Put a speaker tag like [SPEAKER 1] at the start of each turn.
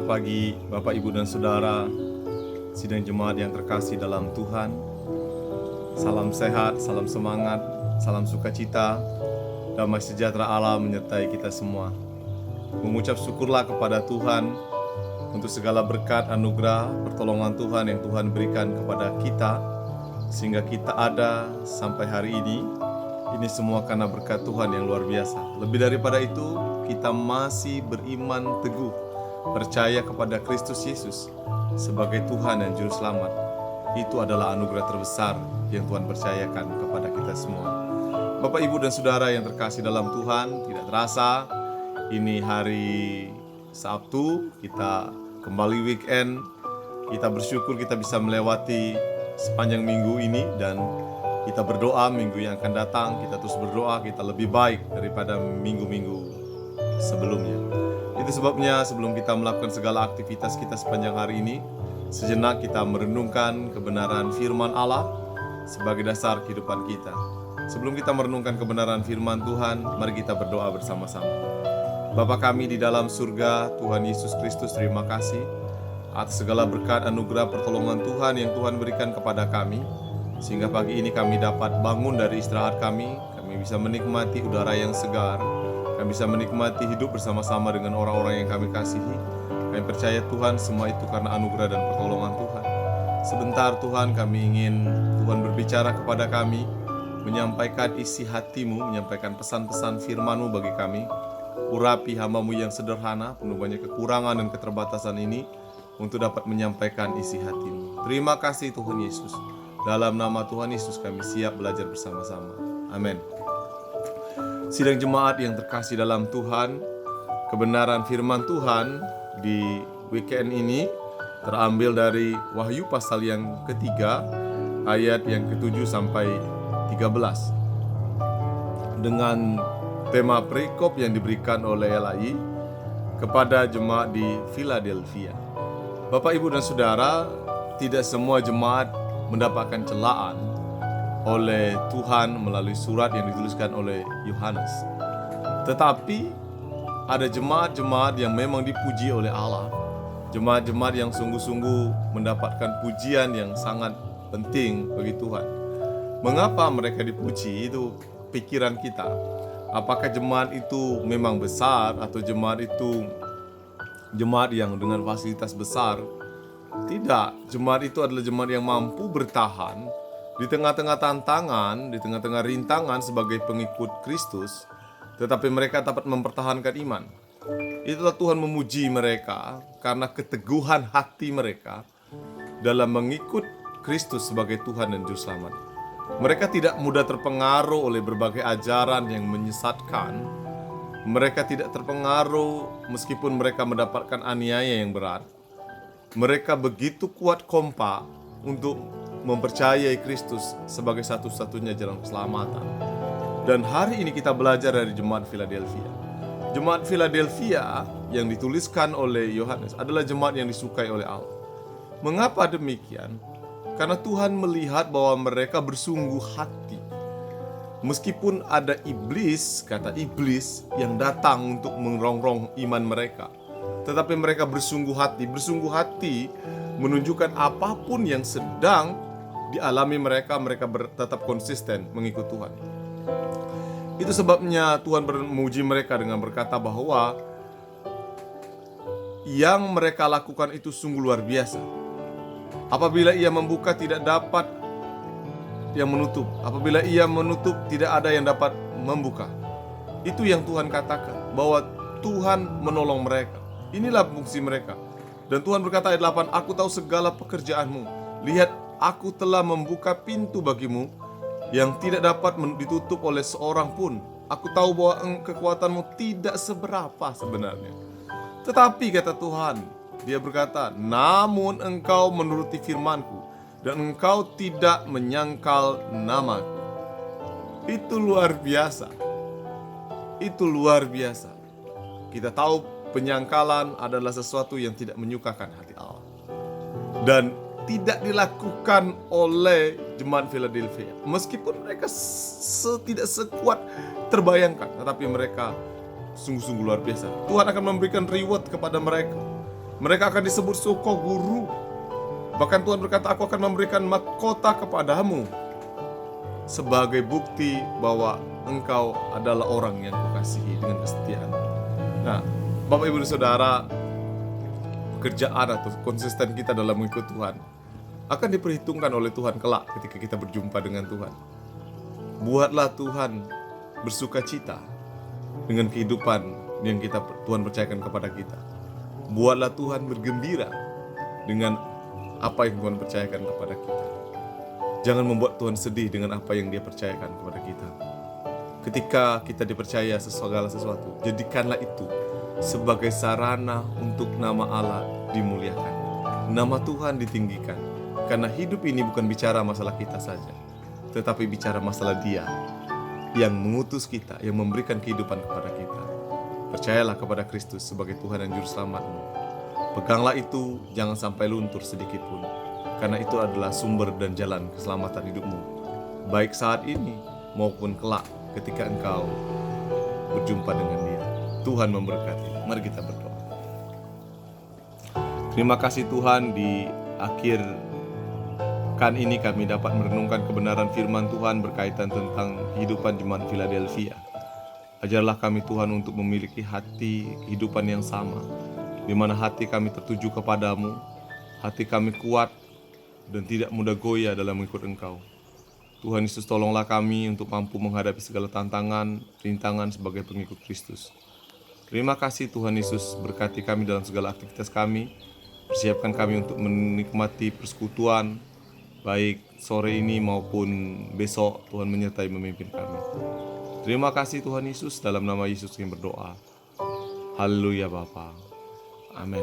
[SPEAKER 1] Selamat pagi Bapak, Ibu, dan Saudara, sidang jemaat yang terkasih dalam Tuhan. Salam sehat, salam semangat, salam sukacita, damai sejahtera Allah menyertai kita semua. Mengucap syukurlah kepada Tuhan untuk segala berkat, anugerah, pertolongan Tuhan yang Tuhan berikan kepada kita, sehingga kita ada sampai hari ini. Ini semua karena berkat Tuhan yang luar biasa. Lebih daripada itu, kita masih beriman teguh, percaya kepada Kristus Yesus sebagai Tuhan dan Juru Selamat. Itu adalah anugerah terbesar yang Tuhan percayakan kepada kita semua. Bapak, Ibu, dan Saudara yang terkasih dalam Tuhan, tidak terasa ini hari Sabtu, kita kembali weekend. Kita bersyukur kita bisa melewati sepanjang minggu ini, dan kita berdoa minggu yang akan datang, kita terus berdoa, kita lebih baik daripada minggu-minggu sebelumnya. Itu sebabnya sebelum kita melakukan segala aktivitas kita sepanjang hari ini, sejenak kita merenungkan kebenaran firman Allah sebagai dasar kehidupan kita. Sebelum kita merenungkan kebenaran firman Tuhan, mari kita berdoa bersama-sama. Bapa kami di dalam surga, Tuhan Yesus Kristus, terima kasih atas segala berkat, anugerah, pertolongan Tuhan yang Tuhan berikan kepada kami, sehingga pagi ini kami dapat bangun dari istirahat kami bisa menikmati udara yang segar, kami bisa menikmati hidup bersama-sama dengan orang-orang yang kami kasihi. Kami percaya Tuhan, semua itu karena anugerah dan pertolongan Tuhan. Sebentar Tuhan, kami ingin Tuhan berbicara kepada kami, menyampaikan isi hati-Mu, menyampaikan pesan-pesan firman-Mu bagi kami. Urapi hamba-Mu yang sederhana, penuh banyak kekurangan dan keterbatasan ini, untuk dapat menyampaikan isi hati-Mu. Terima kasih Tuhan Yesus. Dalam nama Tuhan Yesus kami siap belajar bersama-sama. Amin. Sidang jemaat yang terkasih dalam Tuhan, kebenaran firman Tuhan di weekend ini terambil dari Wahyu pasal yang ketiga, ayat yang ke-7 sampai 13. Dengan tema perikop yang diberikan oleh LAI kepada jemaat di Philadelphia. Bapak, Ibu, dan Saudara, tidak semua jemaat mendapatkan celaan oleh Tuhan melalui surat yang dituliskan oleh Yohanes. Tetapi ada jemaat-jemaat yang memang dipuji oleh Allah, jemaat-jemaat yang sungguh-sungguh mendapatkan pujian yang sangat penting bagi Tuhan. Mengapa mereka dipuji? Itu pikiran kita. Apakah jemaat itu memang besar, atau jemaat itu jemaat yang dengan fasilitas besar? Tidak, jemaat itu adalah jemaat yang mampu bertahan di tengah-tengah tantangan, di tengah-tengah rintangan sebagai pengikut Kristus, tetapi mereka dapat mempertahankan iman. Itulah Tuhan memuji mereka karena keteguhan hati mereka dalam mengikut Kristus sebagai Tuhan dan Juru Selamat. Mereka tidak mudah terpengaruh oleh berbagai ajaran yang menyesatkan. Mereka tidak terpengaruh meskipun mereka mendapatkan aniaya yang berat. Mereka begitu kuat kompak untuk mempercayai Kristus sebagai satu-satunya jalan keselamatan. Dan hari ini kita belajar dari jemaat Philadelphia. Jemaat Philadelphia yang dituliskan oleh Yohanes adalah jemaat yang disukai oleh Allah. Mengapa demikian? Karena Tuhan melihat bahwa mereka bersungguh hati. Meskipun ada iblis, kata iblis, yang datang untuk merongrong iman mereka, tetapi mereka bersungguh hati. Bersungguh hati menunjukkan apapun yang sedang dialami mereka tetap konsisten mengikut Tuhan. Itu sebabnya Tuhan memuji mereka dengan berkata bahwa yang mereka lakukan itu sungguh luar biasa. Apabila ia membuka, tidak dapat yang menutup. Apabila ia menutup, tidak ada yang dapat membuka. Itu yang Tuhan katakan, bahwa Tuhan menolong mereka. Inilah fungsi mereka. Dan Tuhan berkata ayat 8, aku tahu segala pekerjaanmu. Lihat, aku telah membuka pintu bagimu yang tidak dapat ditutup oleh seorang pun. Aku tahu bahwa kekuatanmu tidak seberapa sebenarnya. Tetapi kata Tuhan, Dia berkata, namun engkau menuruti firmanku, dan engkau tidak menyangkal namaku. Itu luar biasa. Itu luar biasa. Kita tahu penyangkalan adalah sesuatu yang tidak menyukakan hati Allah, dan tidak dilakukan oleh jemaat Philadelphia. Meskipun mereka tidak sekuat terbayangkan, tetapi mereka sungguh-sungguh luar biasa. Tuhan akan memberikan reward kepada mereka. Mereka akan disebut suku guru. Bahkan Tuhan berkata, aku akan memberikan mahkota kepadamu sebagai bukti bahwa engkau adalah orang yang kukasihi dengan kesetiaan. Nah, Bapak Ibu dan Saudara, pekerjaan atau konsisten kita dalam mengikut Tuhan akan diperhitungkan oleh Tuhan kelak ketika kita berjumpa dengan Tuhan. Buatlah Tuhan bersuka cita dengan kehidupan yang Tuhan percayakan kepada kita. Buatlah Tuhan bergembira dengan apa yang Tuhan percayakan kepada kita. Jangan membuat Tuhan sedih dengan apa yang Dia percayakan kepada kita. Ketika kita dipercaya segala sesuatu, jadikanlah itu sebagai sarana untuk nama Allah dimuliakan, nama Tuhan ditinggikan. Karena hidup ini bukan bicara masalah kita saja, tetapi bicara masalah Dia yang mengutus kita, yang memberikan kehidupan kepada kita. Percayalah kepada Kristus sebagai Tuhan dan Juru Selamatmu. Peganglah itu, jangan sampai luntur sedikit pun, karena itu adalah sumber dan jalan keselamatan hidupmu, baik saat ini maupun kelak ketika engkau berjumpa dengan Dia. Tuhan memberkati. Mari kita berdoa. Terima kasih Tuhan, di akhir pekan ini kami dapat merenungkan kebenaran firman Tuhan berkaitan tentang kehidupan jemaat Philadelphia. Ajarlah kami Tuhan untuk memiliki hati kehidupan yang sama, di mana hati kami tertuju kepadamu, hati kami kuat dan tidak mudah goyah dalam mengikut Engkau. Tuhan Yesus, tolonglah kami untuk mampu menghadapi segala tantangan, rintangan sebagai pengikut Kristus. Terima kasih Tuhan Yesus, berkati kami dalam segala aktivitas kami, persiapkan kami untuk menikmati persekutuan, baik sore ini maupun besok. Tuhan menyertai memimpin kami. Terima kasih Tuhan Yesus, dalam nama Yesus kami berdoa. Haleluya Bapa. Amin.